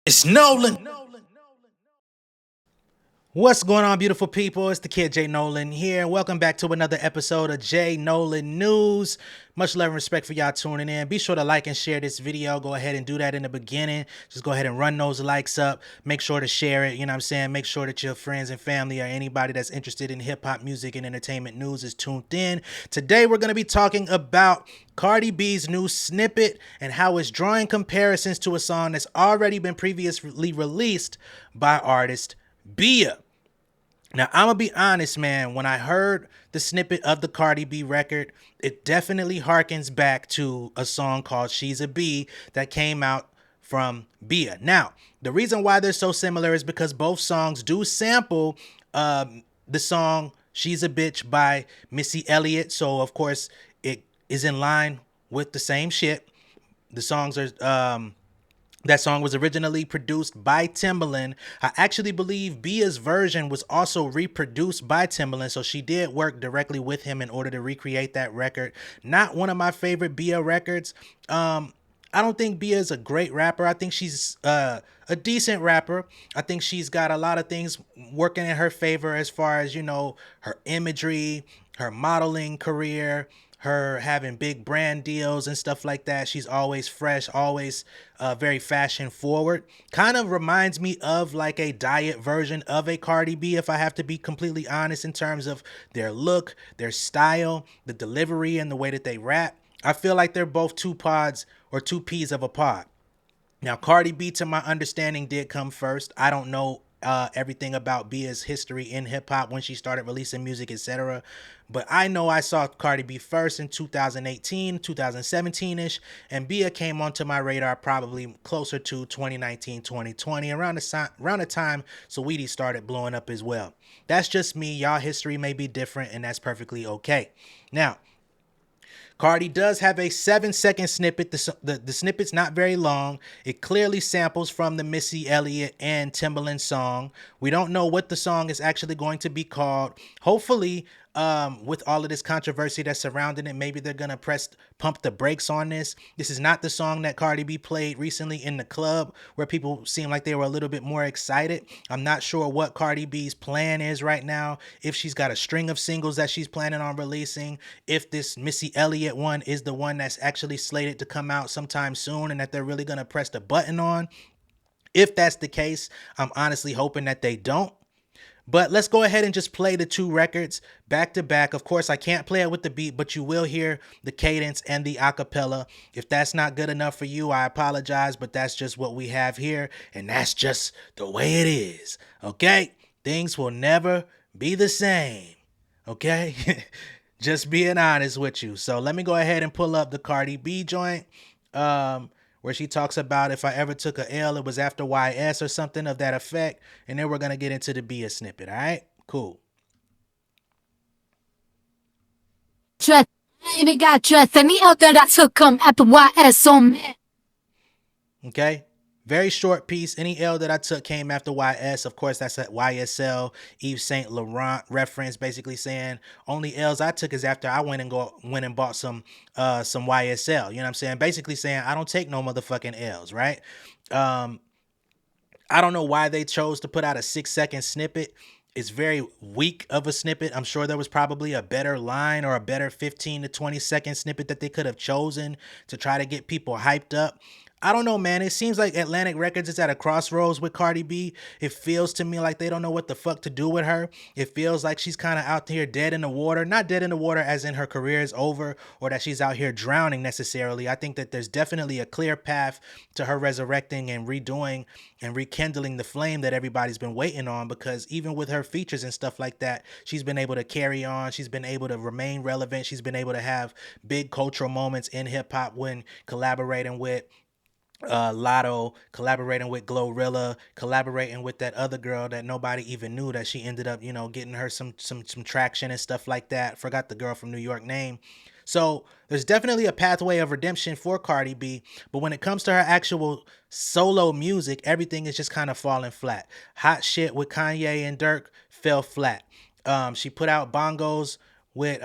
It's Nolan. What's going on, beautiful people? It's the kid J Nolan here. Welcome back to another episode of J Nolan News. Much love and respect for y'all tuning in. Be sure to like and share this video. Go ahead and do that in the beginning. Just go ahead and run those likes up. Make sure to share it. You know what I'm saying? Make sure that your friends and family or anybody that's interested in hip-hop music and entertainment news is tuned in. Today, we're going to be talking about Cardi B's new Snippet and how it's drawing comparisons to a song that's already been previously released by artist BIA. Now, I'm going to be honest, man. When I heard the snippet of the Cardi B record, it definitely harkens back to a song called She's a Bee that came out from BIA. Now, the reason why they're so similar is because both songs do sample the song She's a Bitch by Missy Elliott. So, of course, it is in line with the same shit. The songs are... That song was originally produced by Timbaland. I actually believe Bia's version was also reproduced by Timbaland, so she did work directly with him in order to recreate that record. Not one of my favorite Bia records. I don't think Bia is a great rapper. I think she's a decent rapper. I think she's got a lot of things working in her favor as far as, you know, her imagery, her modeling career, her having big brand deals and stuff like that. She's always fresh, always very fashion forward. Kind of reminds me of like a diet version of a Cardi B, if I have to be completely honest, in terms of their look, their style, the delivery, and the way that they rap. I feel like they're both two pods or two peas of a pod. Now, Cardi B, to my understanding, did come first. I don't know everything about Bia's history in hip-hop when she started releasing music, etc. But I know I saw Cardi B first in 2018, 2017-ish, and Bia came onto my radar probably closer to 2019, 2020, around the time Saweetie started blowing up as well. That's just me. Y'all history may be different, and that's perfectly okay. Now, Cardi does have a 7-second snippet. The snippet's not very long. It clearly samples from the Missy Elliott and Timbaland song. We don't know what the song is actually going to be called. Hopefully, with all of this controversy that's surrounding it, maybe they're going to pump the brakes on this. This is not the song that Cardi B played recently in the club where people seem like they were a little bit more excited. I'm not sure what Cardi B's plan is right now, if she's got a string of singles that she's planning on releasing, if this Missy Elliott one is the one that's actually slated to come out sometime soon and that they're really going to press the button on. If that's the case, I'm honestly hoping that they don't. But let's go ahead and just play the two records back to back. Of course, I can't play it with the beat, but you will hear the cadence and the acapella. If that's not good enough for you, I apologize, but that's just what we have here, and that's just the way it is, okay? Things will never be the same, okay? Just being honest with you. So let me go ahead and pull up the Cardi B joint. Where she talks about if I ever took a L, it was after YS or something of that effect. And then we're going to get into the Bia snippet, all right? Cool. Trust, I even got trust. Any L that I took come after YS on me. Okay. Very short piece. Any L that I took came after YS. Of course, that's a YSL, Yves Saint Laurent reference, basically saying only L's I took is after I went and bought some YSL. You know what I'm saying? Basically saying I don't take no motherfucking L's, right? I don't know why they chose to put out a 6-second snippet. It's very weak of a snippet. I'm sure there was probably a better line or a better 15 to 20-second snippet that they could have chosen to try to get people hyped up. I don't know, man. It seems like Atlantic Records is at a crossroads with Cardi B. It feels to me like they don't know what the fuck to do with her. It feels like she's kind of out here dead in the water. Not dead in the water as in her career is over or that she's out here drowning necessarily. I think that there's definitely a clear path to her resurrecting and redoing and rekindling the flame that everybody's been waiting on, because even with her features and stuff like that, she's been able to carry on. She's been able to remain relevant. She's been able to have big cultural moments in hip hop when collaborating with Lotto, collaborating with Glorilla, collaborating with that other girl that nobody even knew that she ended up, you know, getting her some traction and stuff like that. Forgot the girl from New York name. So there's definitely a pathway of redemption for Cardi B, but when it comes to her actual solo music, everything is just kind of falling flat. Hot Shit with Kanye and Dirk fell flat. She put out Bongos with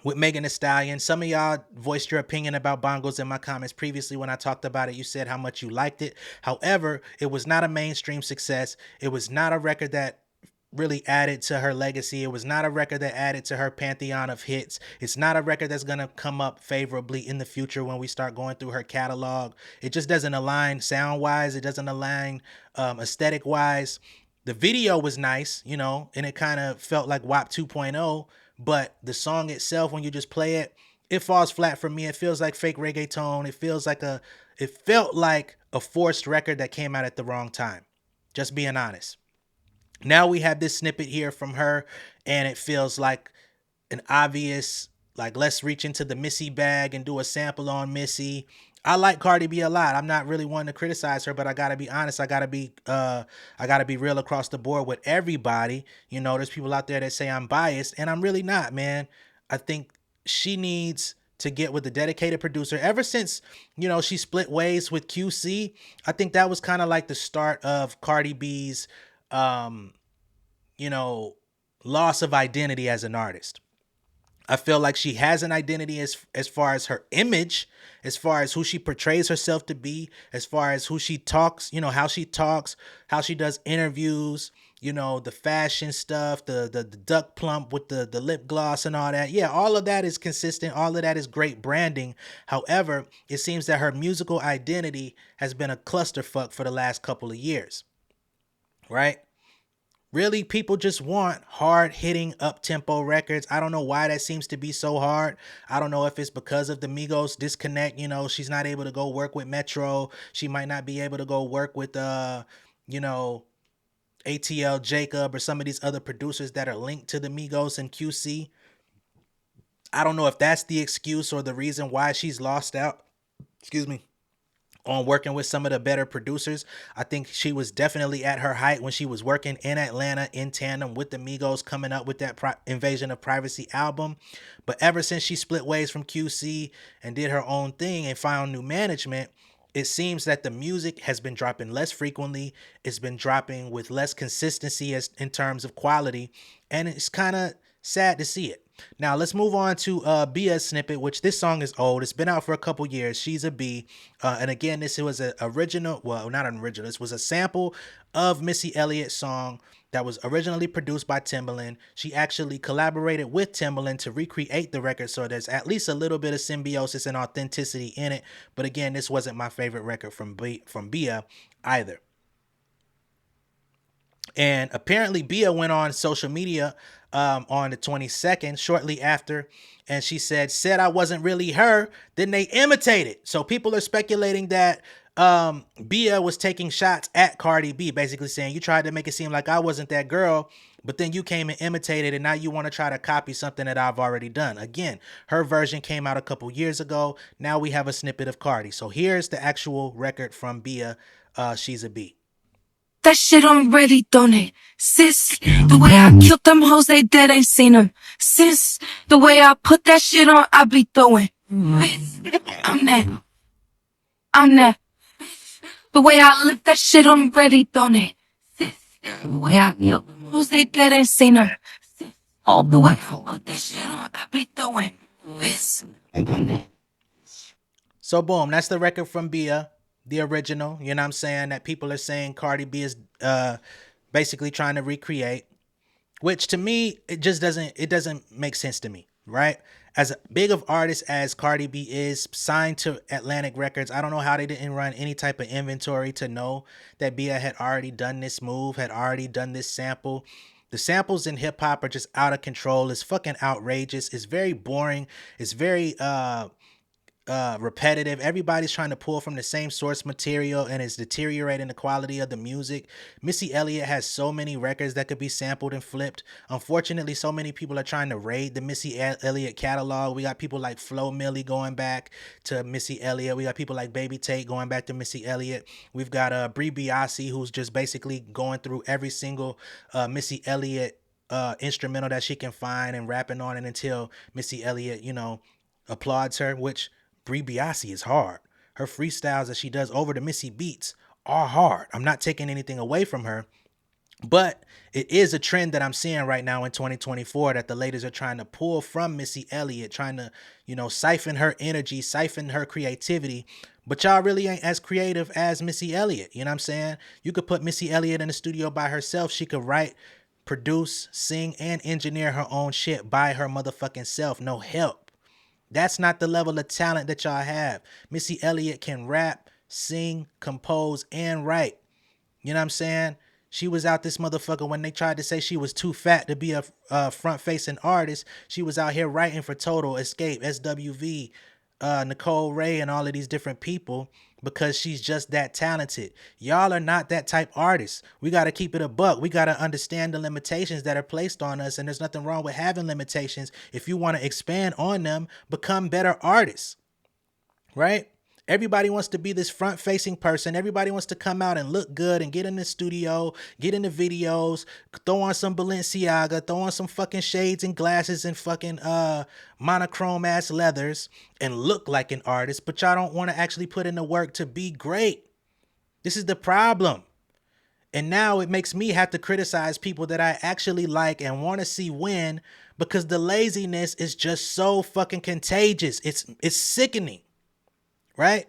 with Megan Thee Stallion. Some of y'all voiced your opinion about Bongos in my comments previously when I talked about it. You said how much you liked it. However, it was not a mainstream success. It was not a record that really added to her legacy. It was not a record that added to her pantheon of hits. It's not a record that's going to come up favorably in the future when we start going through her catalog. It just doesn't align sound-wise. It doesn't align aesthetic-wise. The video was nice, you know, and it kind of felt like WAP 2.0, but the song itself, when you just play it, it falls flat for me. It feels like fake reggaeton. It felt like a forced record that came out at the wrong time. Just being honest. Now we have this snippet here from her, and it feels like an obvious, like, let's reach into the Missy bag and do a sample on Missy. I like Cardi B a lot. I'm not really one to criticize her, but I gotta be honest. I gotta be real across the board with everybody. You know, there's people out there that say I'm biased, and I'm really not, man. I think she needs to get with the dedicated producer. Ever since, you know, she split ways with QC, I think that was kind of like the start of Cardi B's you know, loss of identity as an artist. I feel like she has an identity as far as her image, as far as who she portrays herself to be, as far as who she talks, you know, how she talks, how she does interviews, you know, the fashion stuff, the duck plump with the lip gloss and all that. Yeah, all of that is consistent. All of that is great branding. However, it seems that her musical identity has been a clusterfuck for the last couple of years. Right? Really, people just want hard-hitting, up-tempo records. I don't know why that seems to be so hard. I don't know if it's because of the Migos disconnect. You know, she's not able to go work with Metro. She might not be able to go work with, you know, ATL Jacob or some of these other producers that are linked to the Migos and QC. I don't know if that's the excuse or the reason why she's lost out. Excuse me. On working with some of the better producers. I think she was definitely at her height when she was working in Atlanta in tandem with the Migos, coming up with that Invasion of Privacy album. But ever since she split ways from QC and did her own thing and found new management, it seems that the music has been dropping less frequently. It's been dropping with less consistency as in terms of quality, and it's kind of sad to see it. Now let's move on to BIA Snippet, which this song is old. It's been out for a couple years. She's a B. And again, this was an original, well, not an original. This was a sample of Missy Elliott's song that was originally produced by Timbaland. She actually collaborated with Timbaland to recreate the record, so there's at least a little bit of symbiosis and authenticity in it. But again, this wasn't my favorite record from BIA either. And apparently BIA went on social media on the 22nd, shortly after, and she said I wasn't really her. Then they imitated. So people are speculating that BIA was taking shots at Cardi B, basically saying, you tried to make it seem like I wasn't that girl, but then you came and imitated, and now you want to try to copy something that I've already done. Again, her version came out a couple years ago. Now we have a snippet of Cardi. So here's the actual record from BIA, She's a B. That shit already done it, sis. The way I killed them hoes, they dead, ain't seen them. Sis, the way I put that shit on, I be throwing. I'm that. The way I lift that shit already done it, sis. The way I killed them hoes, they dead, ain't seen them. All the way I put that shit on, I be throwing. Sis. So boom, that's the record from BIA. The original, you know what I'm saying, that people are saying Cardi B is basically trying to recreate, which to me, it doesn't make sense to me, right? As big of artist as Cardi B is, signed to Atlantic Records, I don't know how they didn't run any type of inventory to know that BIA had already done this move, had already done this sample. The samples in hip hop are just out of control. It's fucking outrageous. It's very boring. It's very repetitive. Everybody's trying to pull from the same source material, and it's deteriorating the quality of the music. Missy Elliott has so many records that could be sampled and flipped. Unfortunately, so many people are trying to raid the Missy Elliott catalog. We got people like Flo Milli going back to Missy Elliott. We got people like Baby Tate going back to Missy Elliott. We've got BIA, who's just basically going through every single Missy Elliott instrumental that she can find and rapping on it until Missy Elliott, you know, applauds her, which BIA is hard. Her freestyles that she does over the Missy beats are hard. I'm not taking anything away from her, But it is a trend that I'm seeing right now in 2024 that the ladies are trying to pull from Missy Elliott, trying to, siphon her energy, siphon her creativity. But y'all really ain't as creative as Missy Elliott. You know what I'm saying? You could put Missy Elliott in the studio by herself. She could write, produce, sing, and engineer her own shit by her motherfucking self. No help. That's not the level of talent that y'all have. Missy Elliott can rap, sing, compose, and write. You know what I'm saying? She was out this motherfucker when they tried to say she was too fat to be a front-facing artist. She was out here writing for Total, Escape, SWV, Nicole Ray, and all of these different people because she's just that talented. Y'all are not that type artist. We got to keep it a buck. We got to understand the limitations that are placed on us, and there's nothing wrong with having limitations. If you want to expand on them, become better artists, right? Everybody wants to be this front-facing person. Everybody wants to come out and look good and get in the studio, get in the videos, throw on some Balenciaga, throw on some fucking shades and glasses and fucking monochrome ass leathers and look like an artist, but y'all don't want to actually put in the work to be great. This is the problem. And now it makes me have to criticize people that I actually like and want to see win because the laziness is just so fucking contagious. It's sickening. Right?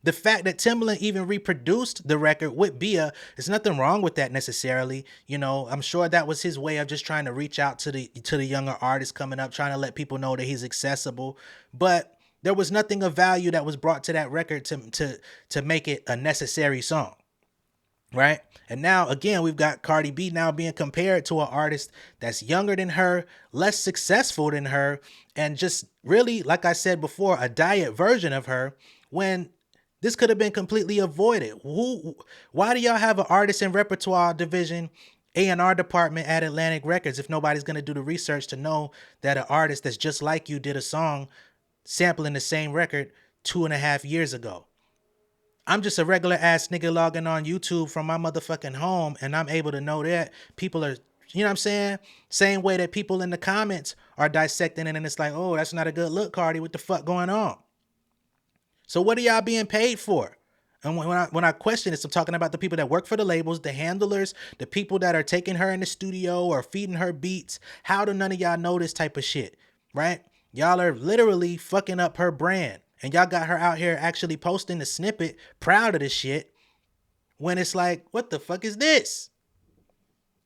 The fact that Timbaland even reproduced the record with BIA, there's nothing wrong with that necessarily. I'm sure that was his way of just trying to reach out to the younger artists coming up, trying to let people know that he's accessible. But there was nothing of value that was brought to that record to make it a necessary song. Right? And now, again, we've got Cardi B now being compared to an artist that's younger than her, less successful than her, and just really, like I said before, a diet version of her when this could have been completely avoided. Why do y'all have an artist and repertoire division, A&R department at Atlantic Records if nobody's going to do the research to know that an artist that's just like you did a song sampling the same record 2.5 years ago? I'm just a regular ass nigga logging on YouTube from my motherfucking home, and I'm able to know that people are, you know what I'm saying? Same way that people in the comments are dissecting it, and it's like, oh, that's not a good look, Cardi. What the fuck going on? So what are y'all being paid for? And when I question this, I'm talking about the people that work for the labels, the handlers, the people that are taking her in the studio or feeding her beats. How do none of y'all know this type of shit, right? Y'all are literally fucking up her brand. And y'all got her out here actually posting the snippet, proud of this shit, when it's like, what the fuck is this?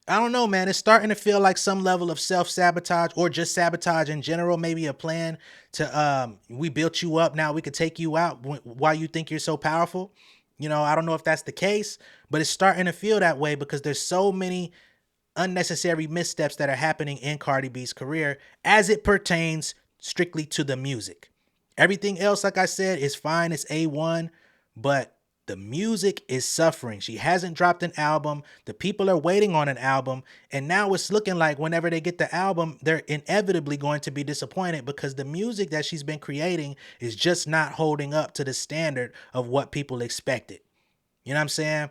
I don't know, man. It's starting to feel like some level of self-sabotage or just sabotage in general. Maybe a plan to, we built you up, now we could take you out while you think you're so powerful. I don't know if that's the case, but it's starting to feel that way because there's so many unnecessary missteps that are happening in Cardi B's career as it pertains strictly to the music. Everything else, like I said, is fine. It's A1, but the music is suffering. She hasn't dropped an album. The people are waiting on an album. And now it's looking like whenever they get the album, they're inevitably going to be disappointed because the music that she's been creating is just not holding up to the standard of what people expected. You know what I'm saying?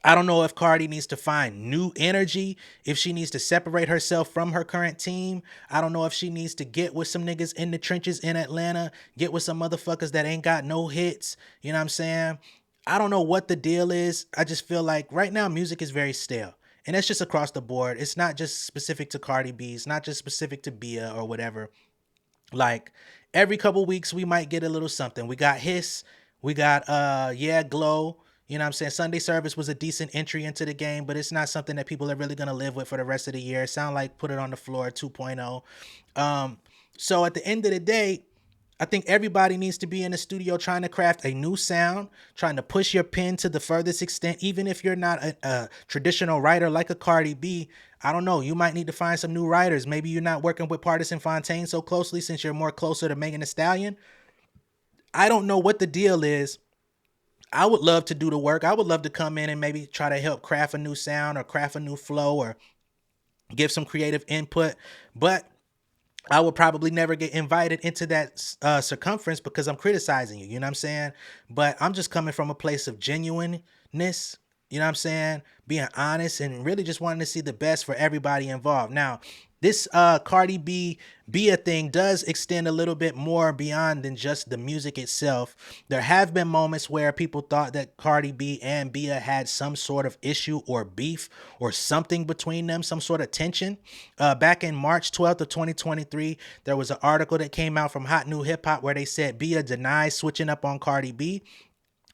I don't know if Cardi needs to find new energy, if she needs to separate herself from her current team. I don't know if she needs to get with some niggas in the trenches in Atlanta, get with some motherfuckers that ain't got no hits. You know what I'm saying? I don't know what the deal is. I just feel like right now music is very stale. And that's just across the board. It's not just specific to Cardi B. It's not just specific to BIA or whatever. Like every couple weeks we might get a little something. We got Hiss. We got Yeah Glow. You know what I'm saying? Sunday Service was a decent entry into the game, but it's not something that people are really going to live with for the rest of the year. It sound like Put It on the Floor 2.0. So at the end of the day, I think everybody needs to be in the studio trying to craft a new sound, trying to push your pen to the furthest extent. Even if you're not a traditional writer like a Cardi B, I don't know, you might need to find some new writers. Maybe you're not working with Partisan Fontaine so closely since you're more closer to Megan Thee Stallion. I don't know what the deal is. I would love to do the work. I would love to come in and maybe try to help craft a new sound or craft a new flow or give some creative input. But I would probably never get invited into that circumference because I'm criticizing you. You know what I'm saying? But I'm just coming from a place of genuineness. You know what I'm saying? Being honest and really just wanting to see the best for everybody involved. Now, this Cardi B BIA thing does extend a little bit more beyond than just the music itself. There have been moments where people thought that Cardi B and BIA had some sort of issue or beef or something between them, some sort of tension. Back in March 12th of 2023, there was an article that came out from Hot New Hip Hop where they said BIA denies switching up on Cardi B.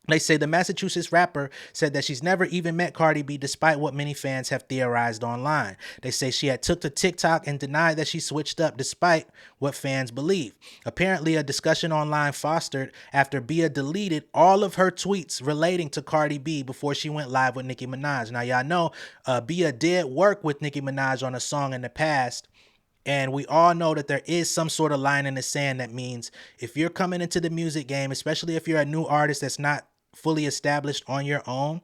They say the Massachusetts rapper said that she's never even met Cardi B despite what many fans have theorized online. They say she had took to TikTok and denied that she switched up despite what fans believe. Apparently, a discussion online fostered after BIA deleted all of her tweets relating to Cardi B before she went live with Nicki Minaj. Now, y'all know BIA did work with Nicki Minaj on a song in the past. And we all know that there is some sort of line in the sand that means if you're coming into the music game, especially if you're a new artist that's not fully established on your own,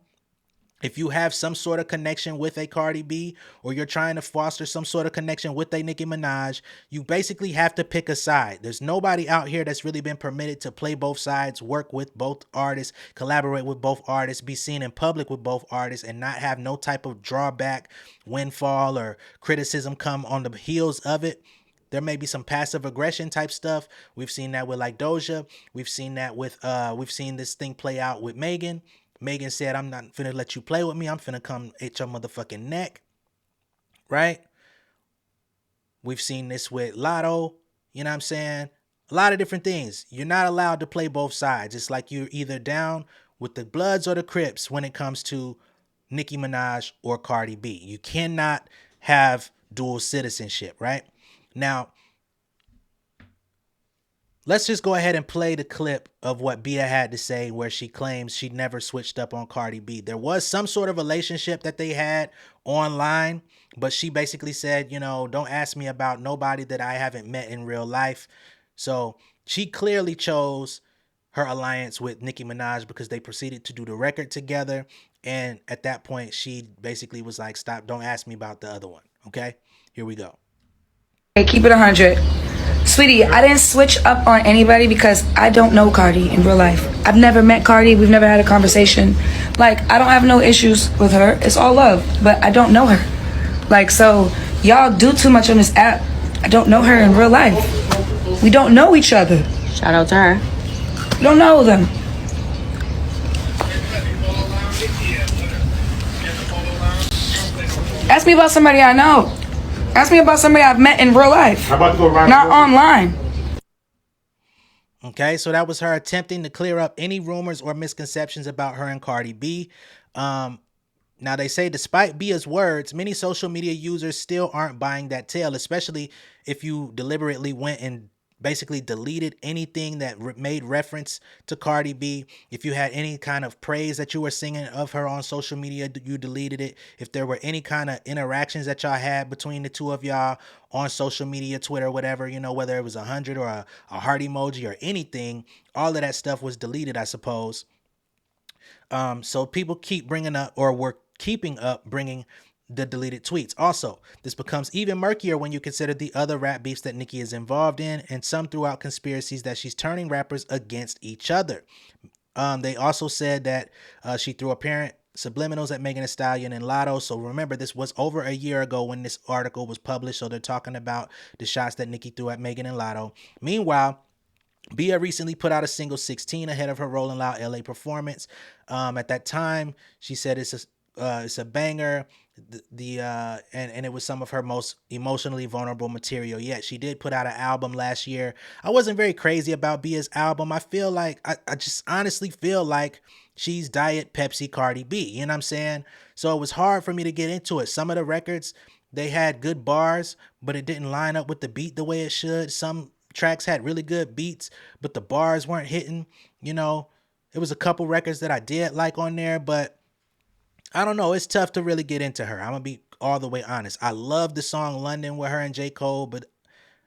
if you have some sort of connection with a Cardi B or you're trying to foster some sort of connection with a Nicki Minaj, you basically have to pick a side. There's nobody out here that's really been permitted to play both sides, work with both artists, collaborate with both artists, be seen in public with both artists, and not have no type of drawback, windfall, or criticism come on the heels of it. There may be some passive aggression type stuff. We've seen that with like Doja. We've seen that with we've seen this thing play out with Megan. Megan said, I'm not finna let you play with me. I'm finna come at your motherfucking neck. Right? We've seen this with Lotto. You know what I'm saying? A lot of different things. You're not allowed to play both sides. It's like you're either down with the Bloods or the Crips when it comes to Nicki Minaj or Cardi B. You cannot have dual citizenship, right? Now, let's just go ahead and play the clip of what BIA had to say where she claims she never switched up on Cardi B. There was some sort of relationship that they had online, but she basically said, you know, don't ask me about nobody that I haven't met in real life. So she clearly chose her alliance with Nicki Minaj because they proceeded to do the record together. And at that point, she basically was like, stop, don't ask me about the other one. Okay, here we go. Hey, keep it 100. Sweetie, I didn't switch up on anybody because I don't know Cardi in real life. I've never met Cardi. We've never had a conversation. Like, I don't have no issues with her. It's all love, but I don't know her. Like, so y'all do too much on this app. I don't know her in real life. We don't know each other. Shout out to her. We don't know them. Ask me about somebody I know. Ask me about somebody I've met in real life, not online. Okay, so that was her attempting to clear up any rumors or misconceptions about her and Cardi B. Now, they say despite BIA's words, many social media users still aren't buying that tale, especially if you deliberately went and basically deleted anything that made reference to Cardi B. If you had any kind of praise that you were singing of her on social media, you deleted it. If there were any kind of interactions that y'all had between the two of y'all on social media, Twitter, whatever, you know, whether it was 100 or a heart emoji or anything, all of that stuff was deleted, I suppose. So people keep bringing up, or were keeping up bringing the deleted tweets. Also, this becomes even murkier when you consider the other rap beefs that Nicki is involved in, and some throughout conspiracies that she's turning rappers against each other. They also said that she threw apparent subliminals at Megan Thee Stallion and Lotto. So remember, this was over a year ago when this article was published. So they're talking about the shots that Nicki threw at Megan and Lotto. Meanwhile, BIA recently put out a single 16 ahead of her Rolling Loud LA performance. At that time, she said it's a banger. And it was some of her most emotionally vulnerable material yet. She did put out an album last year. I wasn't very crazy about BIA's album. I feel like I just honestly feel like she's Diet Pepsi Cardi B. You know what I'm saying? So it was hard for me to get into it. Some of the records, they had good bars, but it didn't line up with the beat the way it should. Some tracks had really good beats, but the bars weren't hitting. You know, it was a couple records that I did like on there, but I don't know. It's tough to really get into her. I'm going to be all the way honest. I love the song London with her and J. Cole, but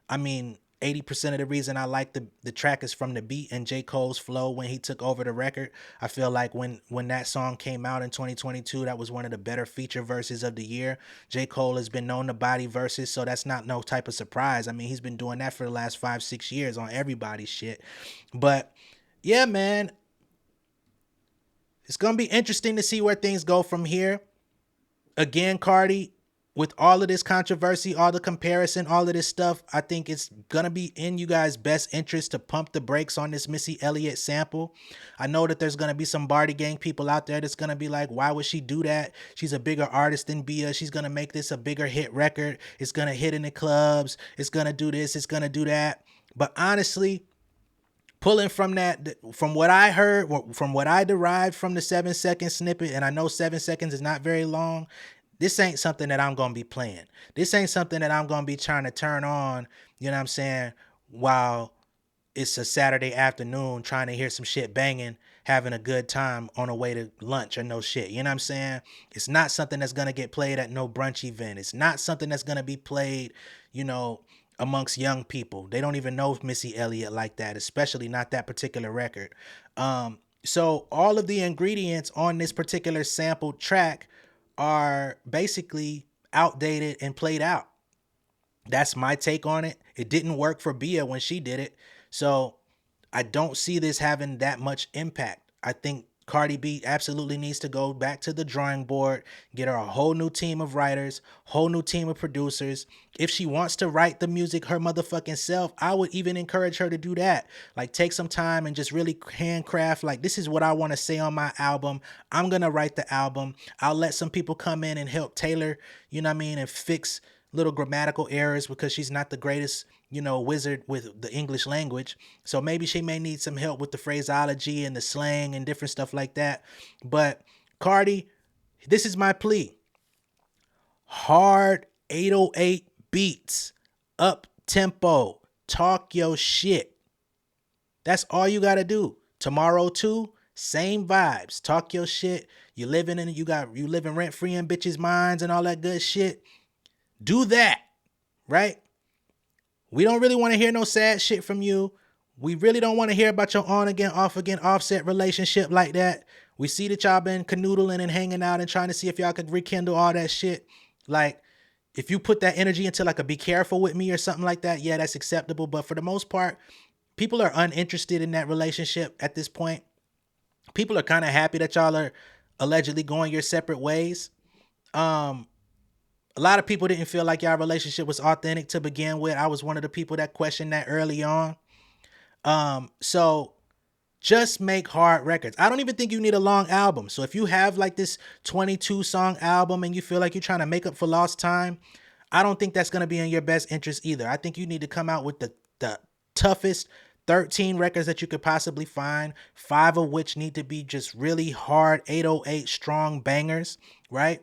I mean, 80% of the reason I like the track is from the beat and J. Cole's flow when he took over the record. I feel like when that song came out in 2022, that was one of the better feature verses of the year. J. Cole has been known to body verses, so that's not no type of surprise. I mean, he's been doing that for the last 5-6 years on everybody's shit. But yeah, man, it's going to be interesting to see where things go from here. Again, Cardi, with all of this controversy, all the comparison, all of this stuff, I think it's gonna be in you guys' best interest to pump the brakes on this Missy Elliott sample. I know that there's gonna be some Barty Gang people out there that's gonna be like, why would she do that? She's a bigger artist than BIA. She's gonna make this a bigger hit record. It's gonna hit in the clubs. It's gonna do this. It's gonna do that. But honestly, pulling from that, from what I heard, from what I derived from the 7-second snippet, and I know 7 seconds is not very long, this ain't something that I'm going to be playing. This ain't something that I'm going to be trying to turn on, you know what I'm saying, while it's a Saturday afternoon trying to hear some shit banging, having a good time on the way to lunch or no shit. You know what I'm saying? It's not something that's going to get played at no brunch event. It's not something that's going to be played, you know, amongst young people. They don't even know Missy Elliott like that, especially not that particular record. So all of the ingredients on this particular sampled track are basically outdated and played out. That's my take on it. It didn't work for BIA when she did it. So I don't see this having that much impact. I think Cardi B absolutely needs to go back to the drawing board, get her a whole new team of writers, whole new team of producers. If she wants to write the music her motherfucking self, I would even encourage her to do that. Like, take some time and just really handcraft, like, this is what I want to say on my album. I'm going to write the album. I'll let some people come in and help tailor, you know what I mean, and fix little grammatical errors because she's not the greatest, you know, wizard with the English language. So maybe she may need some help with the phraseology and the slang and different stuff like that. But Cardi, this is my plea. Hard 808 beats, up tempo, talk your shit. That's all you got to do. Tomorrow too, same vibes. Talk your shit. You living rent free in bitches' minds and all that good shit. Do that, right? We don't really want to hear no sad shit from you. We really don't want to hear about your on again, off again, offset relationship like that. We see that y'all been canoodling and hanging out and trying to see if y'all could rekindle all that shit. Like, if you put that energy into like a be careful with me or something like that, yeah, that's acceptable. But for the most part, people are uninterested in that relationship at this point. People are kind of happy that y'all are allegedly going your separate ways. A lot of people didn't feel like y'all relationship was authentic to begin with. I was one of the people that questioned that early on. So just make hard records. I don't even think you need a long album. So if you have like this 22 song album and you feel like you're trying to make up for lost time, I don't think that's going to be in your best interest either. I think you need to come out with the toughest 13 records that you could possibly find, 5 of which need to be just really hard 808 strong bangers, right?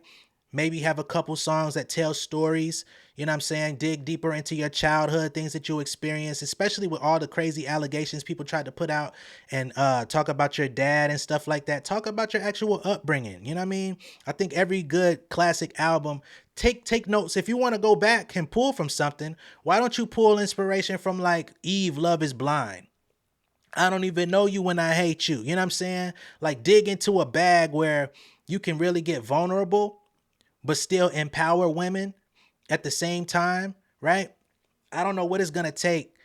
Maybe have a couple songs that tell stories, you know what I'm saying? Dig deeper into your childhood, things that you experienced, especially with all the crazy allegations people tried to put out and talk about your dad and stuff like that. Talk about your actual upbringing, you know what I mean? I think every good classic album, take notes. If you want to go back and pull from something, why don't you pull inspiration from like Eve, Love is Blind? I don't even know you when I hate you, you know what I'm saying? Like, dig into a bag where you can really get vulnerable but still empower women at the same time, right? I don't know what it's going to take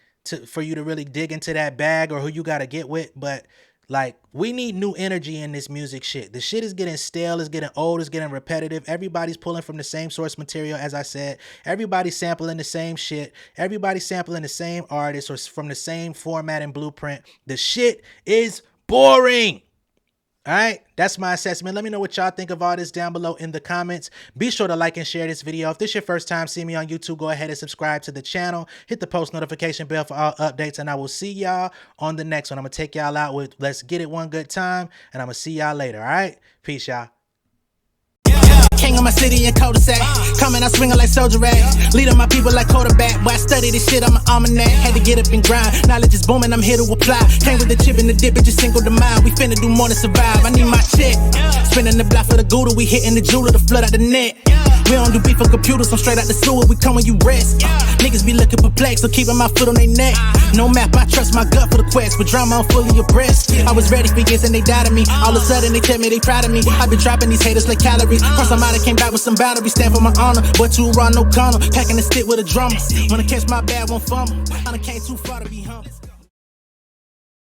for you to really dig into that bag or who you got to get with, but like, we need new energy in this music shit. The shit is getting stale, it's getting old, it's getting repetitive. Everybody's pulling from the same source material, as I said. Everybody's sampling the same shit. Everybody's sampling the same artist or from the same format and blueprint. The shit is boring. All right, that's my assessment. Let me know what y'all think of all this down below in the comments. Be sure to like and share this video. If this is your first time seeing me on YouTube, go ahead and subscribe to the channel. Hit the post notification bell for all updates, and I will see y'all on the next one. I'm going to take y'all out with Let's Get It One Good Time, and I'm going to see y'all later, all right? Peace, y'all. King of my city and cul-de-sac. Coming out swinging like soldier rag. Leading my people like quarterback. Boy, I study this shit, I'm an almanac. Had to get up and grind. Knowledge is booming, I'm here to apply. Came with the chip and the dip, it just single the mind. We finna do more than survive. I need my check. Spinning the block for the gouda. We hitting the jeweler to flood out the net. We don't do beef on computers, I'm straight out the sewer. We come when you rest. Niggas be looking perplexed, so keeping my foot on their neck. No map, I trust my gut for the quest. With drama, I'm fully abreast. I was ready for years and they doubted me. All of a sudden they tell me they proud of me. I've been dropping these haters like calories. First I'm out, I came back with some boundaries. Stand for my honor, but too raw, no gunner. Packing the stick with a drummer. Wanna catch my bad, won't fumble. I done came too far to be humble.